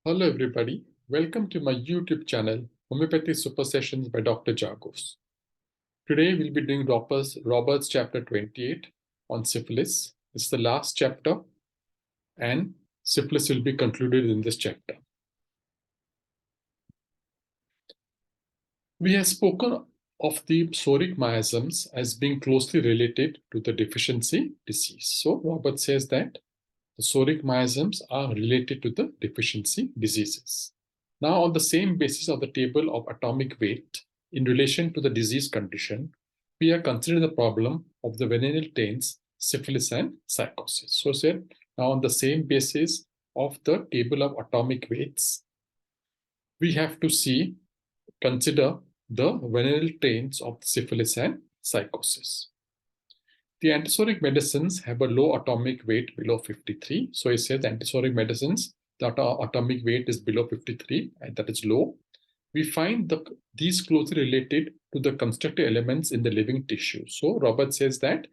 Hello everybody, welcome to my YouTube channel, Homoeopathy Super Sessions by Dr. Jagos. Today we'll be doing Robert's chapter 28 on syphilis. It's the last chapter and syphilis will be concluded in this chapter. We have spoken of the psoric miasms as being closely related to the deficiency disease. So Robert says that the psoric miasms are related to the deficiency diseases. Now, on the same basis of the table of atomic weight in relation to the disease condition, we are considering the problem of the venereal taints, syphilis, and psychosis. So, said now on the same basis of the table of atomic weights, we have to consider the venereal taints of syphilis and psychosis. The antipsoric medicines have a low atomic weight below 53. So it says antipsoric medicines, the atomic weight is below 53, and that is low. We find these closely related to the constructive elements in the living tissue. So Robert says that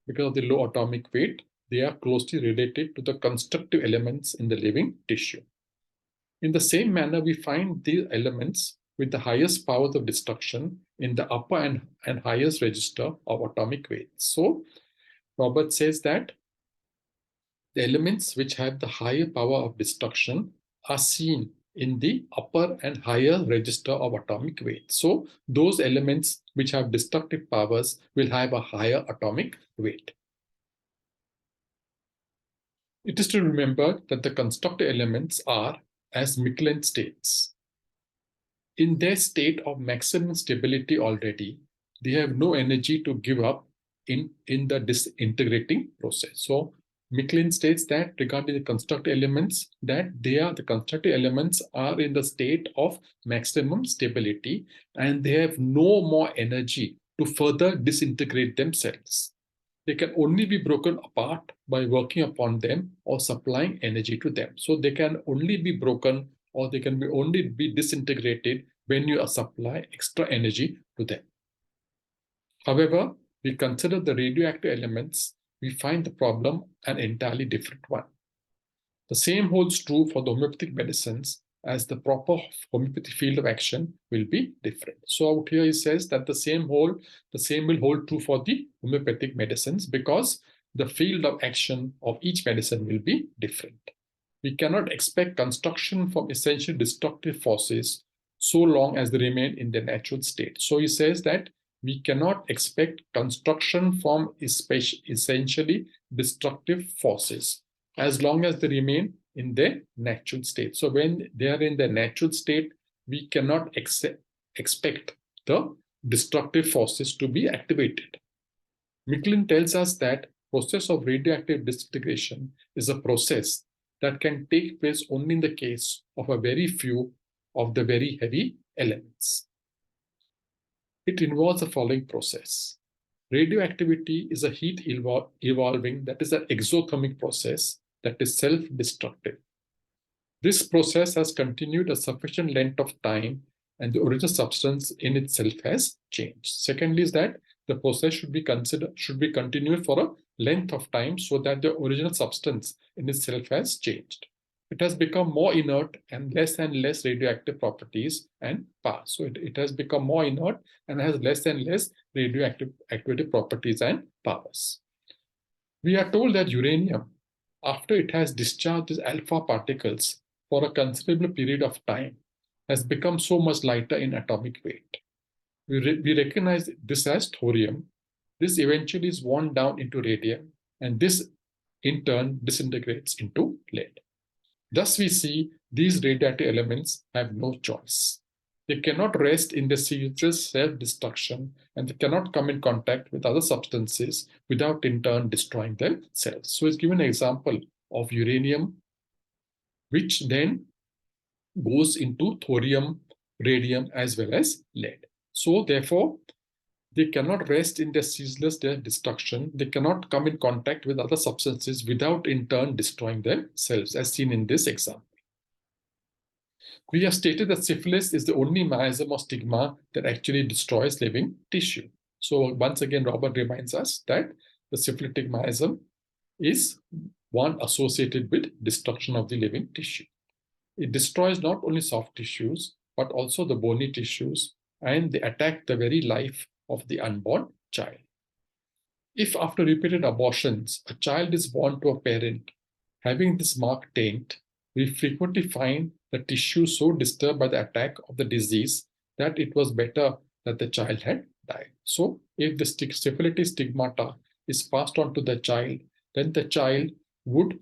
because of the low atomic weight, they are closely related to the constructive elements in the living tissue. In the same manner, we find these elements with the highest powers of destruction in the upper and highest register of atomic weight. So Robert says that the elements which have the higher power of destruction are seen in the upper and higher register of atomic weight. So those elements which have destructive powers will have a higher atomic weight. It is to remember that the constructive elements are as Michelin states. In their state of maximum stability already, they have no energy to give up in the disintegrating process. So Michelin states that regarding the constructive elements, that the constructive elements are in the state of maximum stability and they have no more energy to further disintegrate themselves. They can only be broken apart by working upon them or supplying energy to them. So they can only be broken or they can only be disintegrated when you supply extra energy to them. However, we consider the radioactive elements, we find the problem an entirely different one. The same holds true for the homeopathic medicines, as the proper homeopathy field of action will be different. So out here he says that the same will hold true for the homeopathic medicines because the field of action of each medicine will be different. We cannot expect construction from essentially destructive forces so long as they remain in their natural state. So he says that we cannot expect construction from essentially destructive forces as long as they remain in their natural state. So when they are in their natural state, we cannot expect the destructive forces to be activated. Michelin tells us that process of radioactive disintegration is a process that can take place only in the case of a very few of the very heavy elements. It involves the following process. Radioactivity is a heat evolving, that is an exothermic process that is self-destructive. This process has continued a sufficient length of time and the original substance in itself has changed. Secondly is that the process should be continued for a length of time so that the original substance in itself has changed. It has become more inert and less radioactive properties and power. So it has become more inert and has less and less radioactive properties and powers. We are told that uranium, after it has discharged its alpha particles for a considerable period of time, has become so much lighter in atomic weight. We recognize this as thorium. This eventually is worn down into radium, and this in turn disintegrates into lead. Thus, we see these radioactive elements have no choice. They cannot rest in the ceaseless self-destruction, and they cannot come in contact with other substances without in turn destroying themselves. So it's given an example of uranium, which then goes into thorium, radium, as well as lead. So therefore, they cannot rest in their ceaseless destruction. They cannot come in contact with other substances without in turn destroying themselves, as seen in this example. We have stated that syphilis is the only miasm or stigma that actually destroys living tissue. So once again, Robert reminds us that the syphilitic miasm is one associated with destruction of the living tissue. It destroys not only soft tissues, but also the bony tissues, and they attack the very life of the unborn child. If after repeated abortions, a child is born to a parent having this marked taint, we frequently find the tissue so disturbed by the attack of the disease that it was better that the child had died. So, if the syphilitic stigmata is passed on to the child, then the child would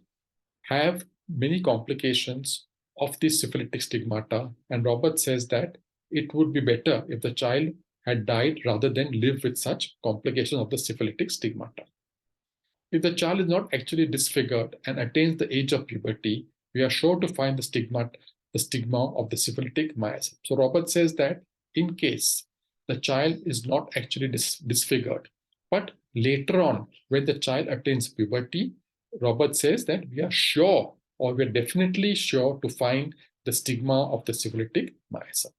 have many complications of this syphilitic stigmata. And Robert says that it would be better if the child had died rather than live with such complications of the syphilitic stigmata. If the child is not actually disfigured and attains the age of puberty, we are sure to find the stigma of the syphilitic miasm. So Robert says that in case the child is not actually disfigured, but later on, when the child attains puberty, Robert says that we are sure, or we're definitely sure to find the stigma of the syphilitic miasm.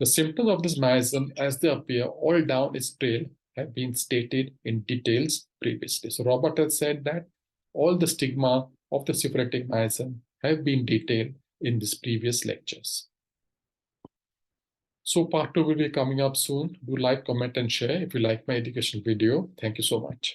The symptoms of this miasm, as they appear all down its trail, have been stated in details previously. So Robert has said that all the stigma of the syphilitic miasm have been detailed in these previous lectures. So part 2 will be coming up soon. Do like, comment, and share if you like my educational video. Thank you so much.